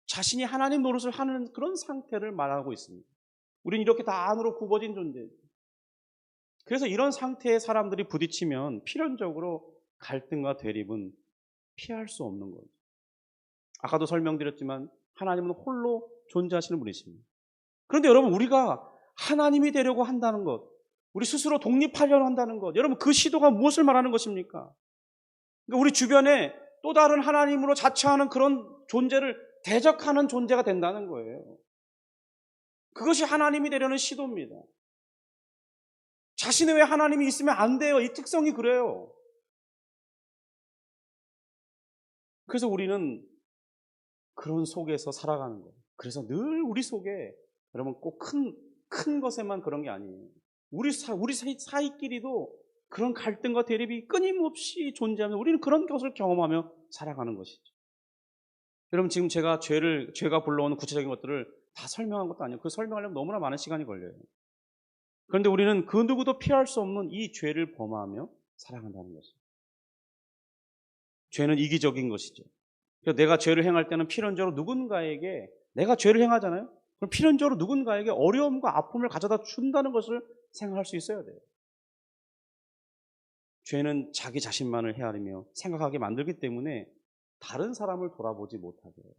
자신이 하나님 노릇을 하는 그런 상태를 말하고 있습니다. 우리는 이렇게 다 안으로 굽어진 존재예요. 그래서 이런 상태의 사람들이 부딪히면 필연적으로 갈등과 대립은 피할 수 없는 거죠. 아까도 설명드렸지만 하나님은 홀로 존재하시는 분이십니다. 그런데 여러분, 우리가 하나님이 되려고 한다는 것, 우리 스스로 독립하려고 한다는 것, 여러분, 그 시도가 무엇을 말하는 것입니까? 그러니까 우리 주변에 또 다른 하나님으로 자처하는 그런 존재를 대적하는 존재가 된다는 거예요. 그것이 하나님이 되려는 시도입니다. 자신의 외에 하나님이 있으면 안 돼요. 이 특성이 그래요. 그래서 우리는 그런 속에서 살아가는 거예요. 그래서 늘 우리 속에, 여러분, 꼭 큰 것에만 그런 게 아니에요. 우리 사이끼리도 그런 갈등과 대립이 끊임없이 존재하면서 우리는 그런 것을 경험하며 살아가는 것이죠. 여러분, 지금 제가 죄가 불러오는 구체적인 것들을 다 설명한 것도 아니에요. 그 설명하려면 너무나 많은 시간이 걸려요. 그런데 우리는 그 누구도 피할 수 없는 이 죄를 범하며 살아간다는 것이죠. 죄는 이기적인 것이죠. 그래서 내가 죄를 행할 때는 필연적으로 누군가에게, 내가 죄를 행하잖아요. 그럼 필연적으로 누군가에게 어려움과 아픔을 가져다 준다는 것을 생각할 수 있어야 돼요. 죄는 자기 자신만을 헤아리며 생각하게 만들기 때문에 다른 사람을 돌아보지 못하게 해요.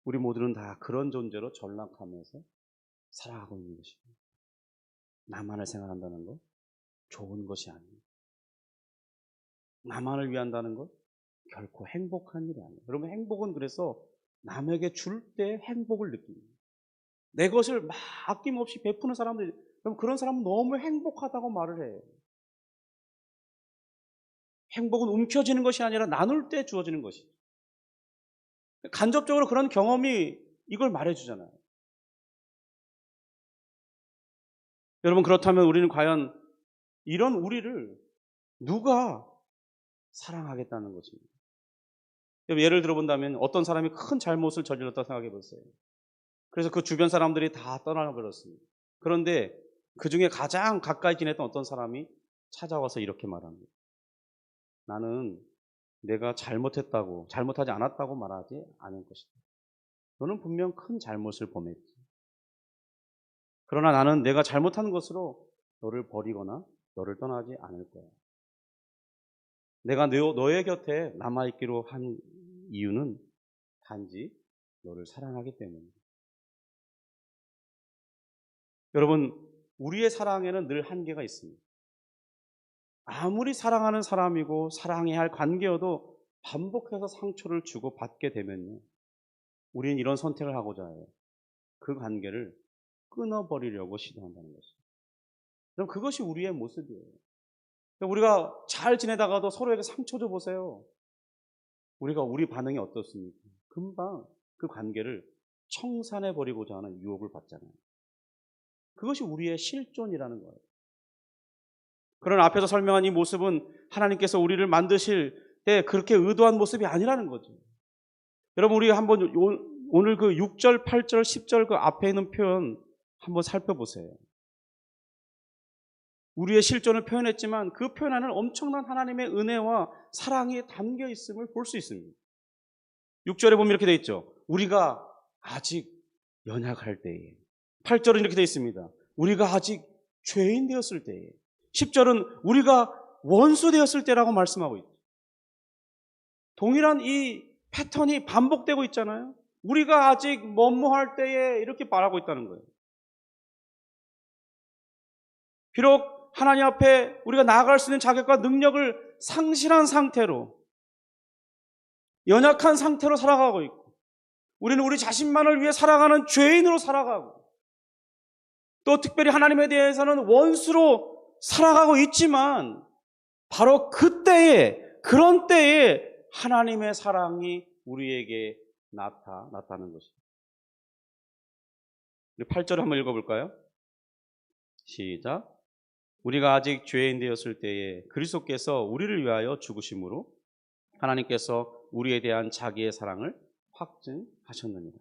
우리 모두는 다 그런 존재로 전락하면서 살아가고 있는 것입니다. 나만을 생각한다는 것, 좋은 것이 아닙니다. 나만을 위한다는 것, 결코 행복한 일이 아니에요. 여러분, 행복은 그래서 남에게 줄 때 행복을 느낍니다. 내 것을 막 아낌없이 베푸는 사람들이, 그럼 그런 사람은 너무 행복하다고 말을 해요. 행복은 움켜쥐는 것이 아니라 나눌 때 주어지는 것이죠. 간접적으로 그런 경험이 이걸 말해주잖아요. 여러분, 그렇다면 우리는 과연 이런 우리를 누가 사랑하겠다는 것입니다. 예를 들어본다면 어떤 사람이 큰 잘못을 저질렀다고 생각해 보세요. 그래서 그 주변 사람들이 다 떠나버렸습니다. 그런데 그 중에 가장 가까이 지냈던 어떤 사람이 찾아와서 이렇게 말합니다. 나는 내가 잘못했다고, 잘못하지 않았다고 말하지 않을 것이다. 너는 분명 큰 잘못을 범했지. 그러나 나는 내가 잘못한 것으로 너를 버리거나 너를 떠나지 않을 거야. 내가 너의 곁에 남아있기로 한 이유는 단지 너를 사랑하기 때문이다. 여러분, 우리의 사랑에는 늘 한계가 있습니다. 아무리 사랑하는 사람이고 사랑해야 할 관계여도 반복해서 상처를 주고 받게 되면요, 우리는 이런 선택을 하고자 해요. 그 관계를 끊어버리려고 시도한다는 것입니다. 그럼 그것이 우리의 모습이에요. 우리가 잘 지내다가도 서로에게 상처 줘보세요. 우리 반응이 어떻습니까? 금방 그 관계를 청산해버리고자 하는 유혹을 받잖아요. 그것이 우리의 실존이라는 거예요. 그런 앞에서 설명한 이 모습은 하나님께서 우리를 만드실 때 그렇게 의도한 모습이 아니라는 거죠. 여러분, 우리 한번 오늘 그 6절, 8절, 10절 그 앞에 있는 표현 한번 살펴보세요. 우리의 실존을 표현했지만 그 표현 안에는 엄청난 하나님의 은혜와 사랑이 담겨 있음을 볼 수 있습니다. 6절에 보면 이렇게 되어 있죠. 우리가 아직 연약할 때에. 8절은 이렇게 되어 있습니다. 우리가 아직 죄인 되었을 때에. 10절은 우리가 원수 되었을 때라고 말씀하고 있죠. 동일한 이 패턴이 반복되고 있잖아요. 우리가 아직 뭐뭐할 때에 이렇게 말하고 있다는 거예요. 비록 하나님 앞에 우리가 나아갈 수 있는 자격과 능력을 상실한 상태로, 연약한 상태로 살아가고 있고, 우리는 우리 자신만을 위해 살아가는 죄인으로 살아가고, 또 특별히 하나님에 대해서는 원수로 살아가고 있지만, 바로 그때에, 그런 때에 하나님의 사랑이 우리에게 나타나는 것입니다. 우리 8절 한번 읽어볼까요? 시작. 우리가 아직 죄인 되었을 때에 그리스도께서 우리를 위하여 죽으심으로 하나님께서 우리에 대한 자기의 사랑을 확증하셨느니라.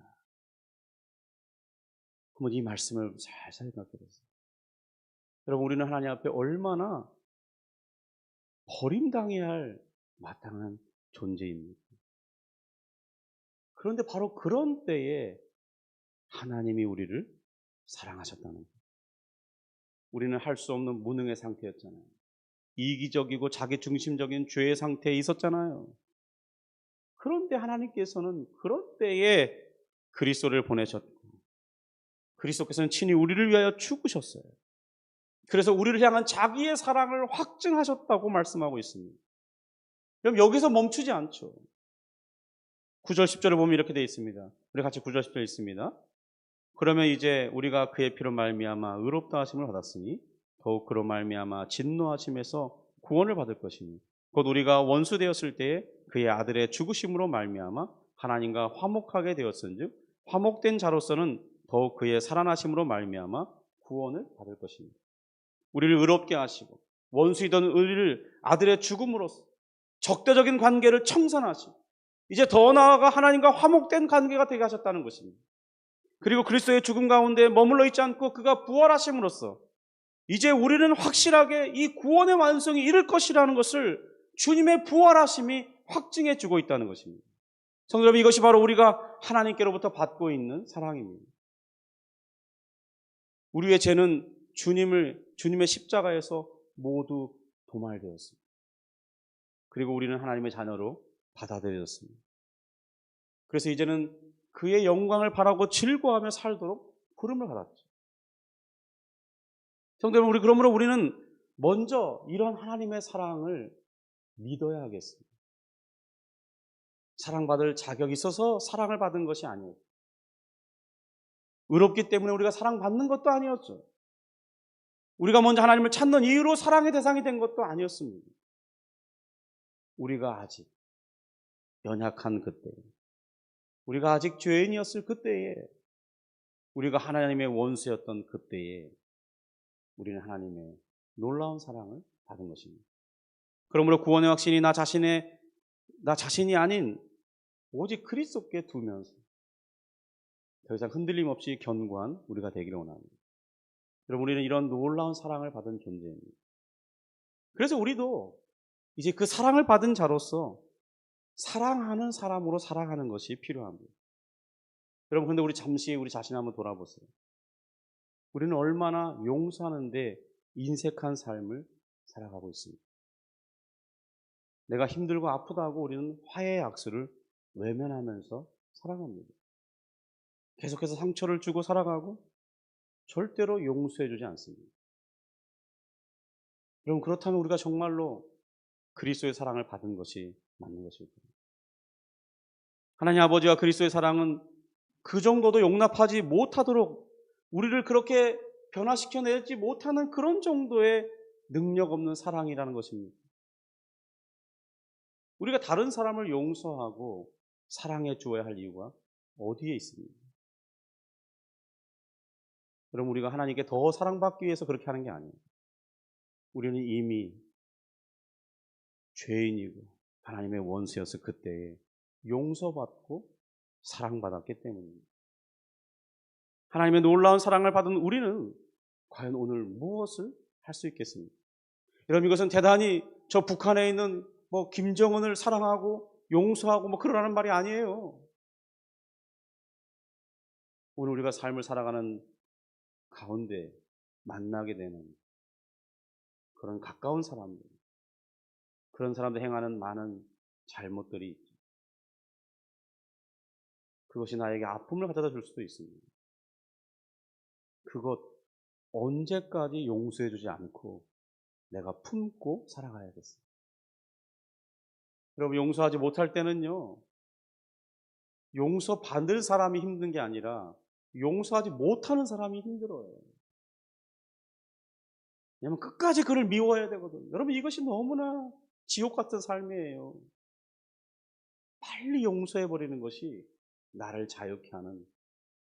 그러면 이 말씀을 잘 생각해 보세요. 여러분, 우리는 하나님 앞에 얼마나 버림당해야 할 마땅한 존재입니까? 그런데 바로 그런 때에 하나님이 우리를 사랑하셨다는 거예요. 우리는 할 수 없는 무능의 상태였잖아요. 이기적이고 자기중심적인 죄의 상태에 있었잖아요. 그런데 하나님께서는 그런 때에 그리스도를 보내셨고, 그리스도께서는 친히 우리를 위하여 죽으셨어요. 그래서 우리를 향한 자기의 사랑을 확증하셨다고 말씀하고 있습니다. 그럼 여기서 멈추지 않죠. 9절 10절을 보면 이렇게 되어 있습니다. 우리 같이 9절 10절 있습니다. 그러면 이제 우리가 그의 피로 말미암아 의롭다 하심을 받았으니 더욱 그로 말미암아 진노하심에서 구원을 받을 것이니 곧 우리가 원수 되었을 때에 그의 아들의 죽으심으로 말미암아 하나님과 화목하게 되었은즉 화목된 자로서는 더욱 그의 살아나심으로 말미암아 구원을 받을 것입니다. 우리를 의롭게 하시고 원수이던 우리를 아들의 죽음으로써 적대적인 관계를 청산하시고 이제 더 나아가 하나님과 화목된 관계가 되게 하셨다는 것입니다. 그리고 그리스도의 죽음 가운데 머물러 있지 않고 그가 부활하심으로써 이제 우리는 확실하게 이 구원의 완성이 이를 것이라는 것을 주님의 부활하심이 확증해 주고 있다는 것입니다. 성도 여러분, 이것이 바로 우리가 하나님께로부터 받고 있는 사랑입니다. 우리의 죄는 주님의 십자가에서 모두 도말되었습니다. 그리고 우리는 하나님의 자녀로 받아들여졌습니다. 그래서 이제는 그의 영광을 바라고 즐거워하며 살도록 부름을 받았죠. 성도 여러분, 그러므로 우리는 먼저 이런 하나님의 사랑을 믿어야 하겠습니다. 사랑받을 자격이 있어서 사랑을 받은 것이 아니에요. 의롭기 때문에 우리가 사랑받는 것도 아니었죠. 우리가 먼저 하나님을 찾는 이유로 사랑의 대상이 된 것도 아니었습니다. 우리가 아직 연약한 그때, 우리가 아직 죄인이었을 그때에, 우리가 하나님의 원수였던 그때에 우리는 하나님의 놀라운 사랑을 받은 것입니다. 그러므로 구원의 확신이 나 자신이 아닌 오직 그리스도께 두면서 더 이상 흔들림 없이 견고한 우리가 되기를 원합니다. 여러분, 우리는 이런 놀라운 사랑을 받은 존재입니다. 그래서 우리도 이제 그 사랑을 받은 자로서 사랑하는 사람으로 살아가는 것이 필요합니다. 여러분, 근데 우리 잠시 우리 자신 한번 돌아보세요. 우리는 얼마나 용서하는데 인색한 삶을 살아가고 있습니다. 내가 힘들고 아프다고 우리는 화해의 악수를 외면하면서 살아갑니다. 계속해서 상처를 주고 살아가고 절대로 용서해주지 않습니다. 여러분, 그렇다면 우리가 정말로 그리스도의 사랑을 받은 것이 맞는 것일까요? 하나님 아버지와 그리스도의 사랑은 그 정도도 용납하지 못하도록 우리를 그렇게 변화시켜내지 못하는 그런 정도의 능력 없는 사랑이라는 것입니다. 우리가 다른 사람을 용서하고 사랑해 주어야 할 이유가 어디에 있습니까? 그럼 우리가 하나님께 더 사랑받기 위해서 그렇게 하는 게 아니에요. 우리는 이미 죄인이고 하나님의 원수였을 그때에 용서받고 사랑받았기 때문입니다. 하나님의 놀라운 사랑을 받은 우리는 과연 오늘 무엇을 할 수 있겠습니까? 여러분, 이것은 대단히 저 북한에 있는 김정은을 사랑하고 용서하고 그러라는 말이 아니에요. 오늘 우리가 삶을 살아가는 가운데 만나게 되는 그런 가까운 사람들, 그런 사람들 행하는 많은 잘못들이 있죠. 그것이 나에게 아픔을 가져다 줄 수도 있습니다. 그것 언제까지 용서해 주지 않고 내가 품고 살아가야겠어요. 여러분, 용서하지 못할 때는요, 용서받을 사람이 힘든 게 아니라 용서하지 못하는 사람이 힘들어요. 왜냐하면 끝까지 그를 미워해야 되거든요. 여러분, 이것이 너무나 지옥 같은 삶이에요. 빨리 용서해버리는 것이 나를 자유케 하는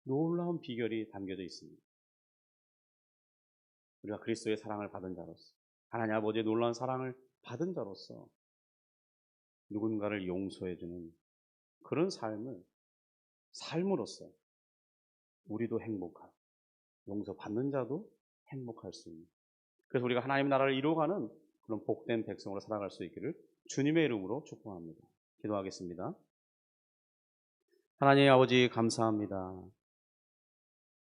놀라운 비결이 담겨져 있습니다. 우리가 그리스도의 사랑을 받은 자로서, 하나님 아버지의 놀라운 사랑을 받은 자로서 누군가를 용서해주는 그런 삶으로써 우리도 행복하고 용서받는 자도 행복할 수 있는, 그래서 우리가 하나님의 나라를 이루어가는 그런 복된 백성으로 살아갈 수 있기를 주님의 이름으로 축복합니다. 기도하겠습니다. 하나님 아버지, 감사합니다.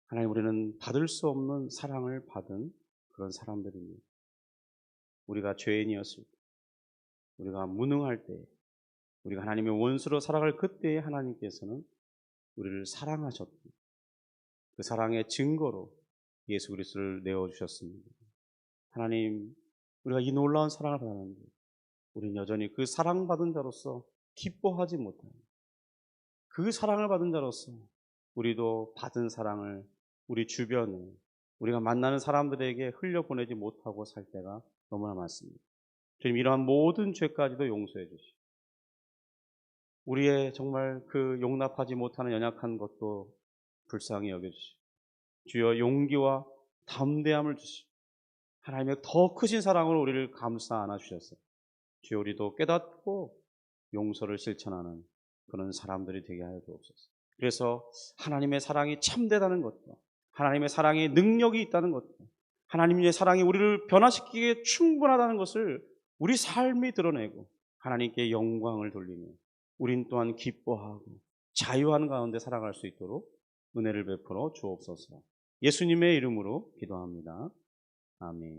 하나님, 우리는 받을 수 없는 사랑을 받은 그런 사람들입니다. 우리가 죄인이었을 때, 우리가 무능할 때, 우리가 하나님의 원수로 살아갈 그때에 하나님께서는 우리를 사랑하셨고 그 사랑의 증거로 예수 그리스도를 내어주셨습니다. 하나님, 우리가 이 놀라운 사랑을 받았는데 우리는 여전히 그 사랑받은 자로서 기뻐하지 못합니다. 그 사랑을 받은 자로서 우리도 받은 사랑을 우리 주변에 우리가 만나는 사람들에게 흘려보내지 못하고 살 때가 너무나 많습니다. 주님, 이러한 모든 죄까지도 용서해 주시고 우리의 정말 그 용납하지 못하는 연약한 것도 불쌍히 여겨주시고 주여 용기와 담대함을 주시고 하나님의 더 크신 사랑으로 우리를 감싸 안아주셨어요. 주여, 우리도 깨닫고 용서를 실천하는 그런 사람들이 되게 하여 주옵소서. 그래서 하나님의 사랑이 참되다는 것도, 하나님의 사랑에 능력이 있다는 것도, 하나님의 사랑이 우리를 변화시키기에 충분하다는 것을 우리 삶이 드러내고 하나님께 영광을 돌리며 우린 또한 기뻐하고 자유한 가운데 살아갈 수 있도록 은혜를 베풀어 주옵소서. 예수님의 이름으로 기도합니다. 아멘.